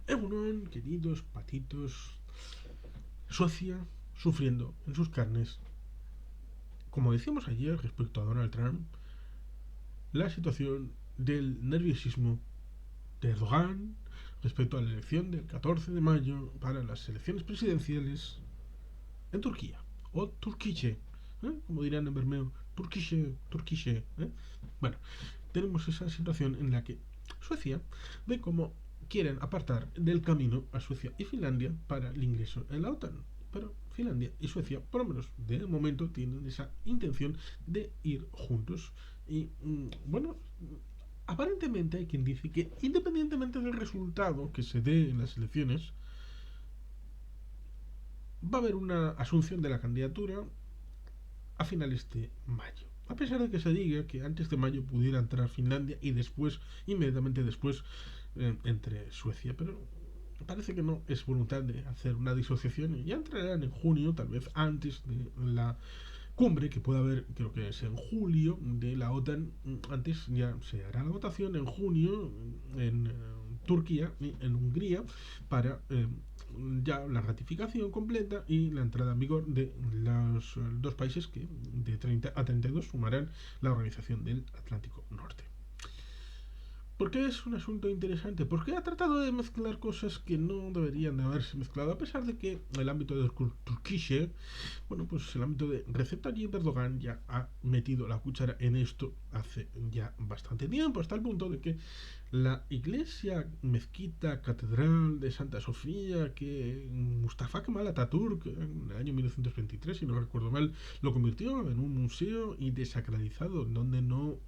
Egunon, queridos patitos, Suecia sufriendo en sus carnes, como decíamos ayer respecto a Donald Trump, la situación del nerviosismo de Erdogan respecto a la elección del 14 de mayo para las elecciones presidenciales en Turquía, o Turquiche, como dirán en Bermeo, Turquiche. Bueno, tenemos esa situación en la que Suecia ve cómo quieren apartar del camino a Suecia y Finlandia para el ingreso en la OTAN. Pero Finlandia y Suecia, por lo menos de momento, tienen esa intención de ir juntos. Y bueno, aparentemente hay quien dice que independientemente del resultado que se dé en las elecciones, va a haber una asunción de la candidatura a finales de mayo. A pesar de que se diga que antes de mayo pudiera entrar Finlandia y después, inmediatamente después, entre Suecia. Pero parece que no es voluntad de hacer una disociación y ya entrarán en junio, tal vez antes de la cumbre que puede haber, creo que es en julio, de la OTAN. Antes ya se hará la votación en junio en Turquía y en Hungría para ya la ratificación completa y la entrada en vigor de los dos países que de 30 a 32 sumarán la Organización del Atlántico Norte. ¿Por qué es un asunto interesante? Porque ha tratado de mezclar cosas que no deberían de haberse mezclado, a pesar de que el ámbito de Turquía, bueno, pues el ámbito de Recep Tayyip Erdogan ya ha metido la cuchara en esto hace ya bastante tiempo, hasta el punto de que la iglesia, mezquita, catedral de Santa Sofía, que Mustafa Kemal Atatürk en el año 1923, si no recuerdo mal, lo convirtió en un museo y desacralizado, donde no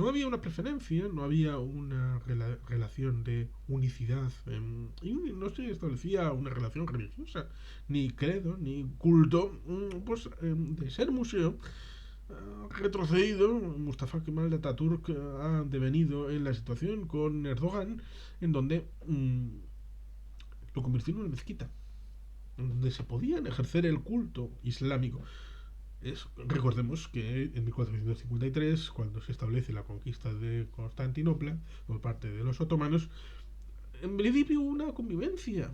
había una preferencia, no había una relación de unicidad, y no se establecía una relación religiosa, ni credo, ni culto, pues de ser museo. Retrocedido, Mustafa Kemal Atatürk ha devenido en la situación con Erdogan, en donde lo convirtió en una mezquita, donde se podían ejercer el culto islámico. Recordemos que en 1453, cuando se establece la conquista de Constantinopla por parte de los otomanos, en principio hubo una convivencia,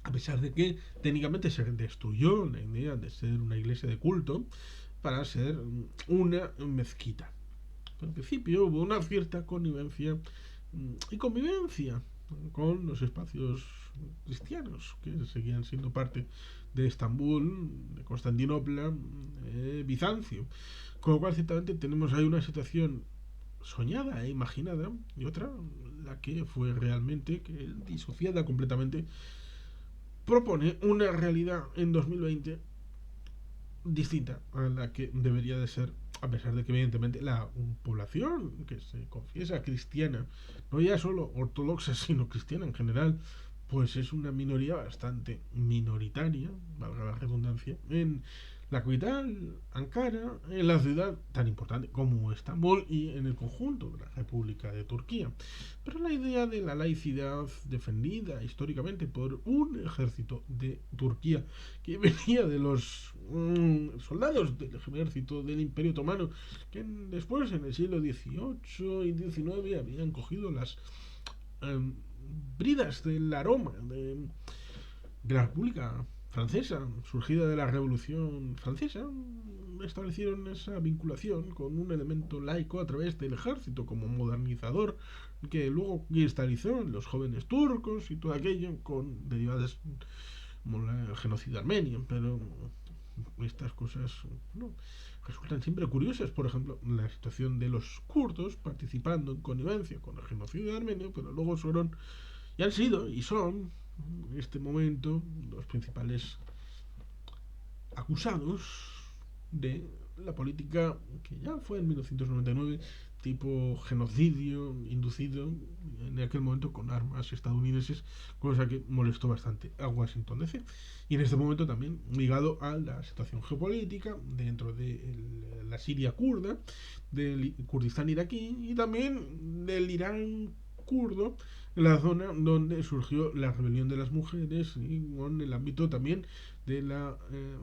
a pesar de que técnicamente se destruyó la idea de ser una iglesia de culto para ser una mezquita. Pero en principio hubo una cierta connivencia y convivencia con los espacios cristianos que seguían siendo parte de Estambul, de Constantinopla, Bizancio. Con lo cual, ciertamente, tenemos ahí una situación soñada e imaginada y otra, la que fue realmente, que disociada completamente, propone una realidad en 2020 distinta a la que debería de ser, a pesar de que evidentemente la población que se confiesa cristiana, no ya solo ortodoxa, sino cristiana en general, pues es una minoría bastante minoritaria, valga la redundancia, en la capital, Ankara, en la ciudad tan importante como Estambul y en el conjunto de la República de Turquía. Pero la idea de la laicidad defendida históricamente por un ejército de Turquía que venía de los soldados del ejército del Imperio Otomano, que después en el siglo XVIII y XIX habían cogido las eh, bridas del aroma de la República Francesa, surgida de la Revolución Francesa, establecieron esa vinculación con un elemento laico a través del ejército como modernizador que luego cristalizó en los jóvenes turcos y todo aquello con derivadas como el genocidio armenio. Pero estas cosas no, resultan siempre curiosas. Por ejemplo, la situación de los kurdos participando en connivencia con el genocidio armenio, pero luego fueron y han sido y son en este momento los principales acusados de la política que ya fue en 1999, tipo genocidio inducido en aquel momento con armas estadounidenses, cosa que molestó bastante a Washington DC. Y en este momento también ligado a la situación geopolítica dentro de la Siria kurda, del Kurdistán iraquí y también del Irán kurdo, en la zona donde surgió la rebelión de las mujeres y con el ámbito también de la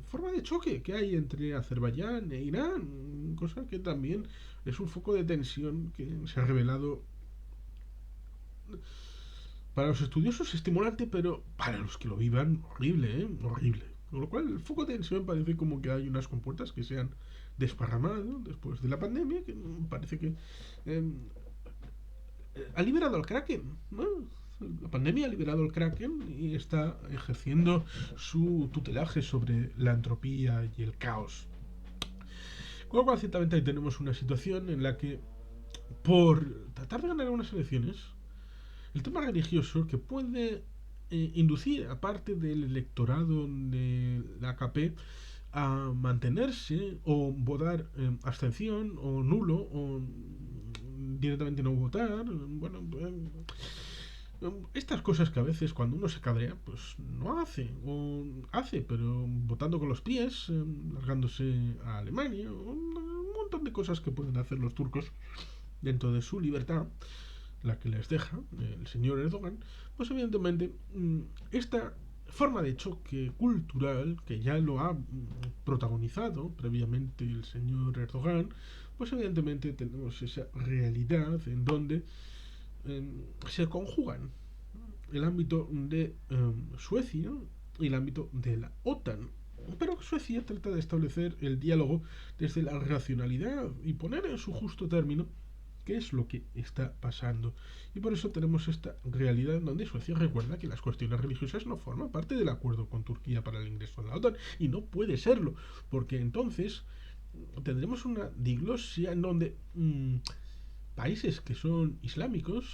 forma de choque que hay entre Azerbaiyán e Irán, cosa que también es un foco de tensión que se ha revelado Para los estudiosos es estimulante, pero para los que lo vivan, horrible, ¿eh? Horrible. Con lo cual, el foco de tensión parece como que hay unas compuertas que se han desparramado después de la pandemia, que parece que eh, ha liberado al Kraken, ¿no? La pandemia ha liberado al Kraken y está ejerciendo su tutelaje sobre la entropía y el caos. Con lo cual, ciertamente, ahí tenemos una situación en la que, por tratar de ganar unas elecciones, el tema religioso que puede inducir a parte del electorado de la AKP a mantenerse o votar abstención o nulo o directamente no votar. Bueno, estas cosas que a veces cuando uno se cabrea, pues no hace, o hace, pero votando con los pies, largándose a Alemania, un montón de cosas que pueden hacer los turcos dentro de su libertad, la que les deja el señor Erdogan, pues evidentemente esta forma de choque cultural que ya lo ha protagonizado previamente el señor Erdogan, pues evidentemente tenemos esa realidad en donde se conjugan el ámbito de Suecia y el ámbito de la OTAN. Pero Suecia trata de establecer el diálogo desde la racionalidad y poner en su justo término qué es lo que está pasando. Y por eso tenemos esta realidad en donde Suecia recuerda que las cuestiones religiosas no forman parte del acuerdo con Turquía para el ingreso a la OTAN. Y no puede serlo, porque entonces tendremos una diglosia en donde países que son islámicos,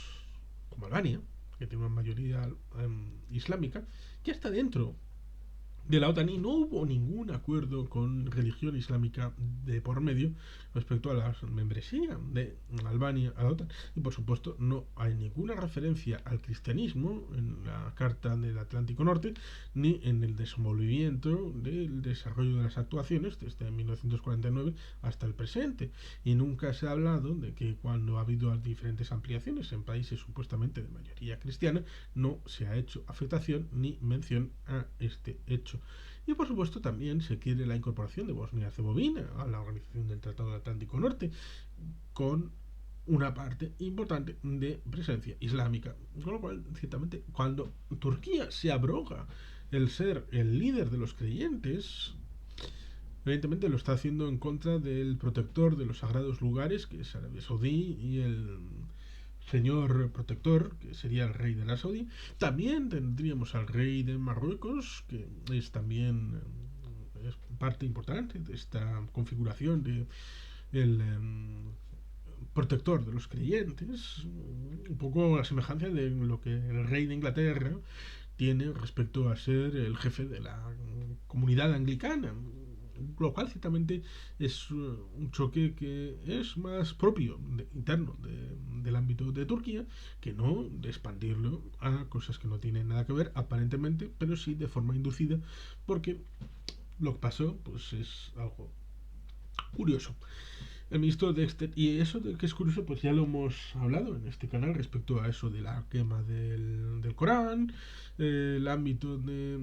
como Albania, que tiene una mayoría islámica, ya está dentro de la OTAN y no hubo ningún acuerdo con religión islámica de por medio respecto a la membresía de Albania a la OTAN. Y por supuesto no hay ninguna referencia al cristianismo en la Carta del Atlántico Norte ni en el desenvolvimiento del desarrollo de las actuaciones desde 1949 hasta el presente. Y nunca se ha hablado de que cuando ha habido diferentes ampliaciones en países supuestamente de mayoría cristiana no se ha hecho afectación ni mención a este hecho. Y por supuesto también se quiere la incorporación de Bosnia y Herzegovina a la Organización del Tratado del Atlántico Norte con una parte importante de presencia islámica. Con lo cual, ciertamente, cuando Turquía se abroga el ser el líder de los creyentes, evidentemente lo está haciendo en contra del protector de los sagrados lugares, que es Arabia Saudí, y el señor protector, que sería el rey de la Saudí. También tendríamos al rey de Marruecos, que es también es parte importante de esta configuración de el protector de los creyentes, un poco a semejanza de lo que el rey de Inglaterra tiene respecto a ser el jefe de la comunidad anglicana, lo cual ciertamente es un choque que es más propio interno del ámbito de Turquía que no de expandirlo a cosas que no tienen nada que ver aparentemente, pero sí de forma inducida, porque lo que pasó pues es algo curioso. El ministro Dexter, y eso de que es curioso, pues ya lo hemos hablado en este canal respecto a eso de la quema del Corán, el ámbito de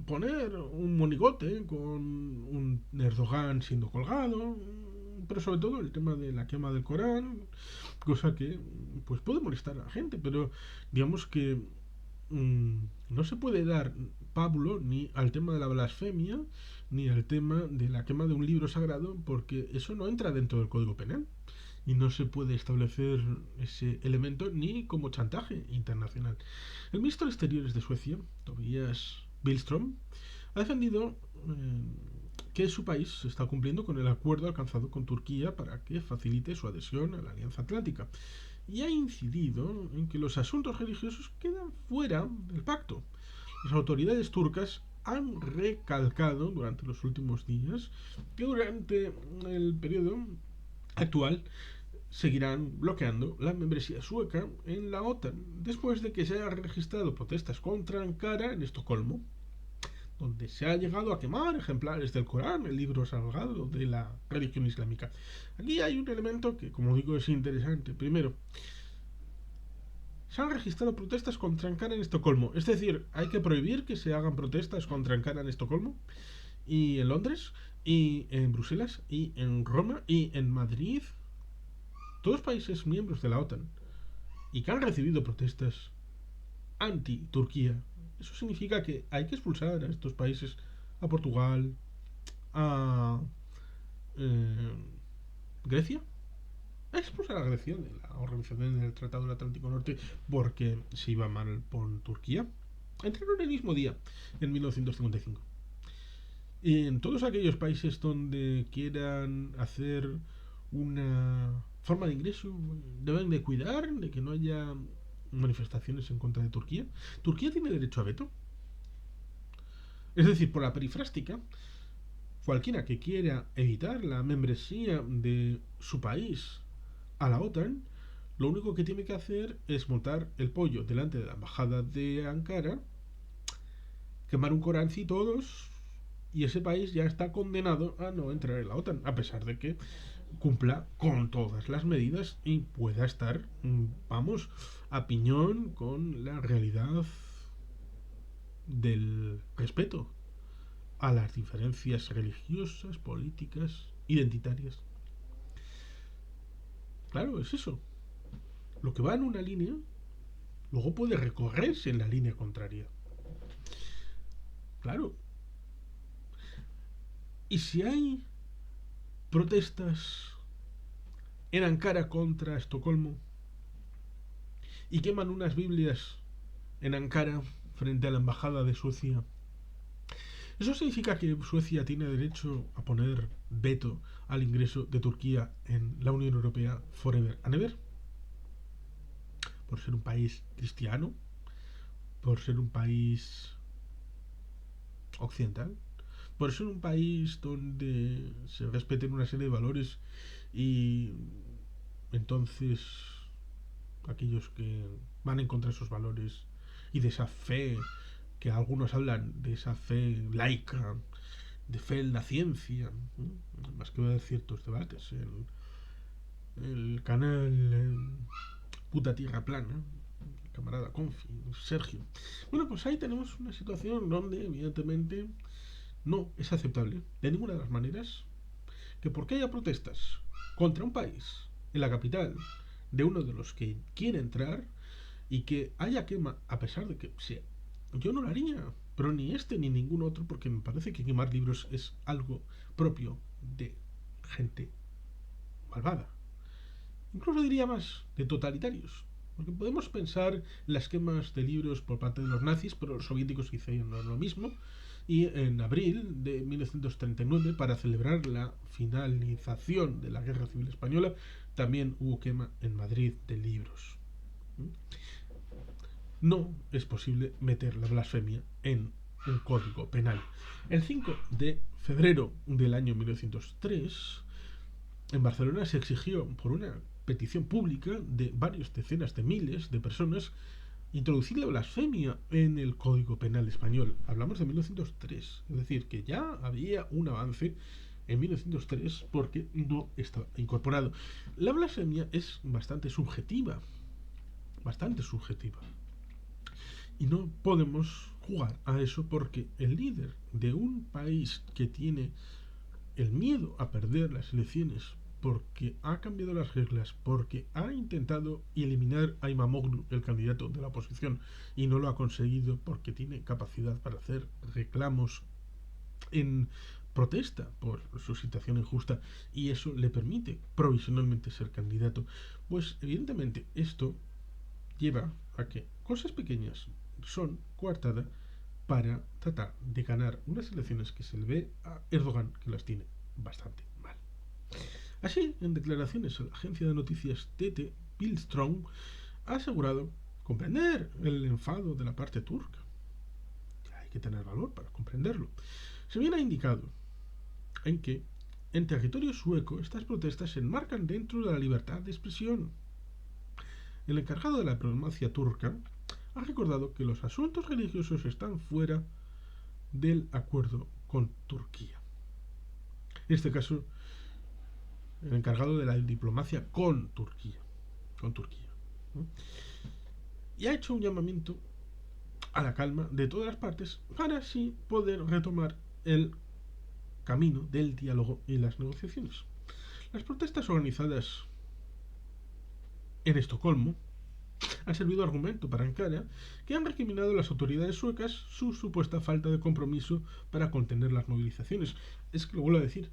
poner un monigote con un Erdogan siendo colgado, pero sobre todo el tema de la quema del Corán, cosa que pues puede molestar a la gente, pero digamos que no se puede dar pábulo ni al tema de la blasfemia ni al tema de la quema de un libro sagrado, porque eso no entra dentro del Código Penal y no se puede establecer ese elemento ni como chantaje internacional. El ministro de Exteriores de Suecia, Tobias Billström, ha defendido que su país está cumpliendo con el acuerdo alcanzado con Turquía para que facilite su adhesión a la Alianza Atlántica y ha incidido en que los asuntos religiosos quedan fuera del pacto. Las autoridades turcas han recalcado durante los últimos días que durante el periodo actual seguirán bloqueando la membresía sueca en la OTAN después de que se hayan registrado protestas contra Ankara en Estocolmo, donde se ha llegado a quemar ejemplares del Corán, el libro sagrado de la religión islámica. Aquí hay un elemento que, como digo, es interesante. Primero, se han registrado protestas contra Ankara en Estocolmo. Es decir, hay que prohibir que se hagan protestas contra Ankara en Estocolmo, y en Londres, y en Bruselas, y en Roma, y en Madrid. Todos países miembros de la OTAN y que han recibido protestas anti-Turquía. Eso significa que hay que expulsar a estos países, a Portugal, a eh, Grecia. Hay que expulsar a Grecia de la organización del Tratado del Atlántico Norte porque se iba mal con Turquía. Entraron el mismo día, en 1955. Y en todos aquellos países donde quieran hacer una forma de ingreso, deben de cuidar de que no haya manifestaciones en contra de Turquía. Turquía tiene derecho a veto. Es decir, por la perifrástica, cualquiera que quiera evitar la membresía de su país a la OTAN, lo único que tiene que hacer es montar el pollo delante de la embajada de Ankara, quemar un Corán y todos, y ese país ya está condenado a no entrar en la OTAN, a pesar de que cumpla con todas las medidas y pueda estar, vamos, a piñón con la realidad del respeto a las diferencias religiosas, políticas, identitarias. Claro, es eso. Lo que va en una línea, luego puede recorrerse en la línea contraria. Claro. Y si hay protestas en Ankara contra Estocolmo y queman unas Biblias en Ankara frente a la embajada de Suecia, ¿eso significa que Suecia tiene derecho a poner veto al ingreso de Turquía en la Unión Europea forever and ever? Por ser un país cristiano, por ser un país occidental, por ser un país donde se respeten una serie de valores y entonces aquellos que van en contra de esos valores y de esa fe, que algunos hablan de esa fe laica, de fe en la ciencia, más que ver ciertos debates en el canal Puta Tierra Plana, camarada Confi, Sergio. Bueno, pues ahí tenemos una situación donde evidentemente no es aceptable de ninguna de las maneras que porque haya protestas contra un país en la capital de uno de los que quiere entrar y que haya quema, a pesar de que sea, yo no lo haría, pero ni este ni ningún otro, porque me parece que quemar libros es algo propio de gente malvada. Incluso diría más, de totalitarios. Porque podemos pensar en las quemas de libros por parte de los nazis, pero los soviéticos hicieron lo mismo. Y en abril de 1939, para celebrar la finalización de la Guerra Civil Española, también hubo quema en Madrid de libros. No es posible meter la blasfemia en un código penal. El 5 de febrero del año 1903, en Barcelona se exigió por una petición pública de varias decenas de miles de personas introducir la blasfemia en el Código Penal español. Hablamos de 1903, es decir, que ya había un avance en 1903 porque no estaba incorporado. La blasfemia es bastante subjetiva. Y no podemos jugar a eso porque el líder de un país que tiene el miedo a perder las elecciones porque ha cambiado las reglas, porque ha intentado eliminar a Imamoglu, el candidato de la oposición, y no lo ha conseguido porque tiene capacidad para hacer reclamos en protesta por su situación injusta y eso le permite provisionalmente ser candidato, pues evidentemente esto lleva a que cosas pequeñas son coartadas para tratar de ganar unas elecciones que se le ve a Erdogan que las tiene bastante mal. Así, en declaraciones a la agencia de noticias TT, Billström ha asegurado comprender el enfado de la parte turca. Hay que tener valor para comprenderlo. Se viene indicado en que en territorio sueco estas protestas se enmarcan dentro de la libertad de expresión. El encargado de la diplomacia turca ha recordado que los asuntos religiosos están fuera del acuerdo con Turquía. En este caso, el encargado de la diplomacia con Turquía. ¿No? Y ha hecho un llamamiento a la calma de todas las partes para así poder retomar el camino del diálogo y las negociaciones. Las protestas organizadas en Estocolmo han servido de argumento para Ankara, que han recriminado a las autoridades suecas su supuesta falta de compromiso para contener las movilizaciones. Es que lo vuelvo a decir,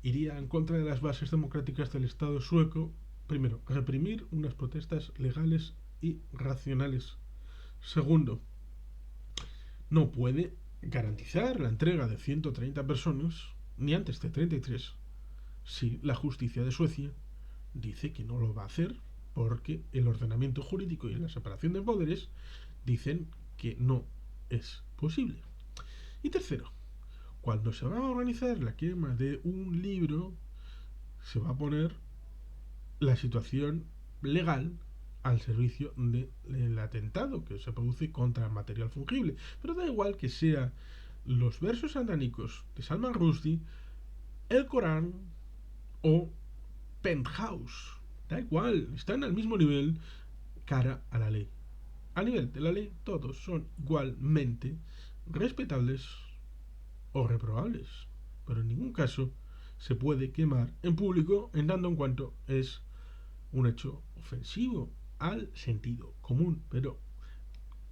iría en contra de las bases democráticas del Estado sueco. Primero, reprimir unas protestas legales y racionales. Segundo, no puede garantizar la entrega de 130 personas, ni antes de 33, si la justicia de Suecia dice que no lo va a hacer porque el ordenamiento jurídico y la separación de poderes dicen que no es posible. Y tercero, cuando se va a organizar la quema de un libro, se va a poner la situación legal al servicio del atentado que se produce contra el material fungible. Pero da igual que sea los versos satánicos de Salman Rushdie, el Corán o Penthouse. Da igual, están al mismo nivel cara a la ley. A nivel de la ley, todos son igualmente respetables o reprobables. Pero en ningún caso se puede quemar en público en tanto en cuanto es un hecho ofensivo al sentido común. Pero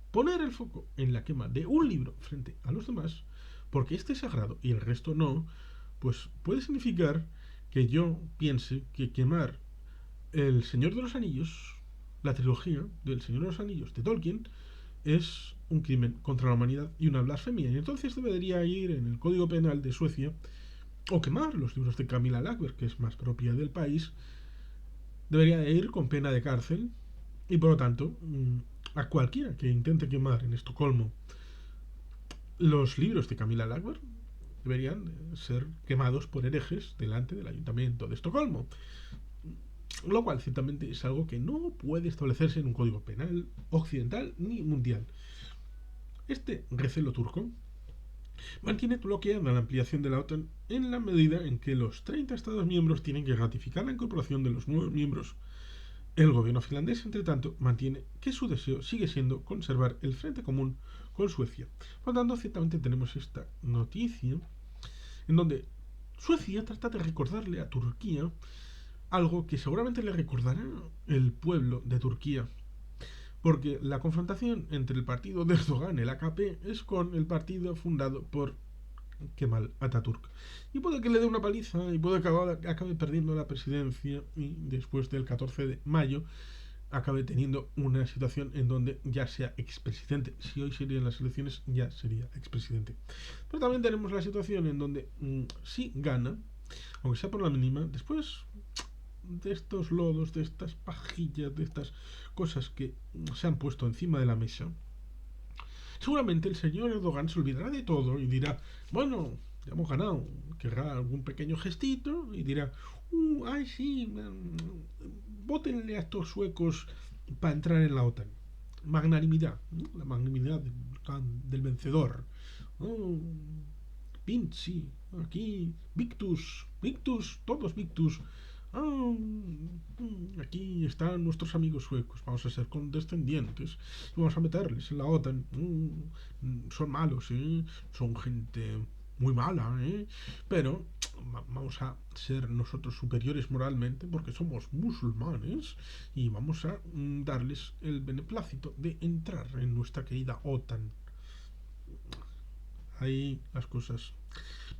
poner el foco en la quema de un libro frente a los demás, porque este es sagrado y el resto no, pues puede significar que yo piense que quemar El Señor de los Anillos, la trilogía del Señor de los Anillos de Tolkien, es un crimen contra la humanidad y una blasfemia. Y entonces debería ir en el Código Penal de Suecia o quemar los libros de Camilla Lackberg, que es más propia del país. Debería ir con pena de cárcel y por lo tanto a cualquiera que intente quemar en Estocolmo los libros de Camilla Lackberg deberían ser quemados por herejes delante del Ayuntamiento de Estocolmo. Lo cual ciertamente es algo que no puede establecerse en un código penal occidental ni mundial. Este recelo turco mantiene bloqueada la ampliación de la OTAN en la medida en que los 30 Estados miembros tienen que ratificar la incorporación de los nuevos miembros. El gobierno finlandés, entre tanto, mantiene que su deseo sigue siendo conservar el frente común con Suecia. Por lo tanto, ciertamente tenemos esta noticia en donde Suecia trata de recordarle a Turquía algo que seguramente le recordará el pueblo de Turquía. Porque la confrontación entre el partido de Erdogan, el AKP, es con el partido fundado por Kemal Atatürk. Y puede que le dé una paliza y puede que acabe perdiendo la presidencia y después del 14 de mayo acabe teniendo una situación en donde ya sea expresidente. Si hoy serían las elecciones, ya sería expresidente. Pero también tenemos la situación en donde sí gana, aunque sea por la mínima, después de estos lodos, de estas pajillas, de estas cosas que se han puesto encima de la mesa, seguramente el señor Erdogan se olvidará de todo y dirá, bueno, ya hemos ganado, querrá algún pequeño gestito y dirá, ay sí, vótenle a estos suecos para entrar en la OTAN. Magnanimidad, ¿no? La magnanimidad del vencedor. Oh, Pinchi, aquí, Victus, todos Victus. Ah, aquí están nuestros amigos suecos, vamos a ser condescendientes y vamos a meterles en la OTAN. Son malos, son gente muy mala, pero vamos a ser nosotros superiores moralmente porque somos musulmanes y vamos a darles el beneplácito de entrar en nuestra querida OTAN. Ahí las cosas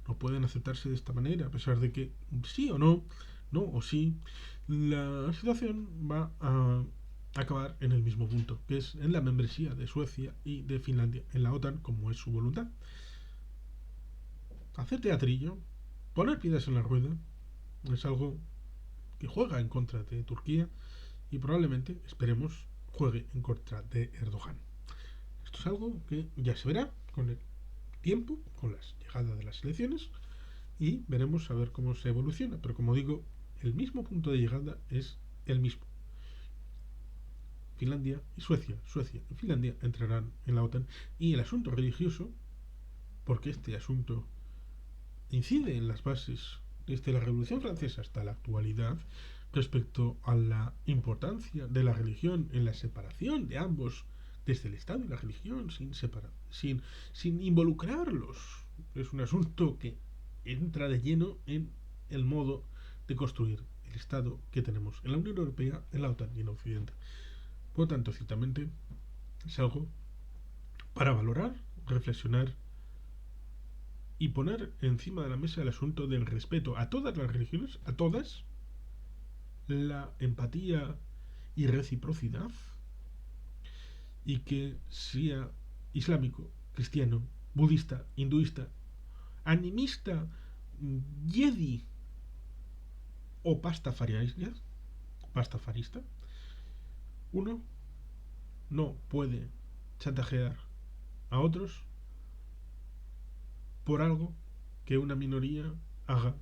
no pueden aceptarse de esta manera, a pesar de que sí o no, no o sí, la situación va a acabar en el mismo punto, que es en la membresía de Suecia y de Finlandia en la OTAN, como es su voluntad. Hacer teatrillo, poner piedras en la rueda, es algo que juega en contra de Turquía y probablemente, esperemos, juegue en contra de Erdogan. Esto es algo que ya se verá con el tiempo, con la llegada de las elecciones, y veremos a ver cómo se evoluciona. Pero como digo, el mismo punto de llegada es el mismo. Finlandia y Suecia y Finlandia entrarán en la OTAN, y el asunto religioso, porque este asunto incide en las bases desde la Revolución Francesa hasta la actualidad respecto a la importancia de la religión en la separación de ambos desde el Estado y la religión sin involucrarlos. Es un asunto que entra de lleno en el modo de construir el Estado que tenemos en la Unión Europea, en la OTAN y en Occidente. Por lo tanto, ciertamente es algo para valorar, reflexionar y poner encima de la mesa el asunto del respeto a todas las religiones, a todas, la empatía y reciprocidad, y que sea islámico, cristiano, budista, hinduista, animista, yedi o pastafarista, uno no puede chantajear a otros por algo que una minoría haga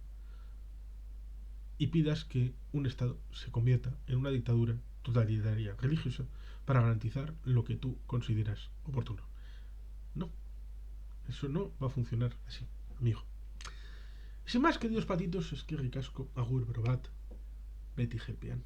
y pidas que un Estado se convierta en una dictadura totalitaria religiosa para garantizar lo que tú consideras oportuno. No, eso no va a funcionar así, amigo. Sin más, queridos patitos, es que ricasco, agur, brobat, Betty Gepian.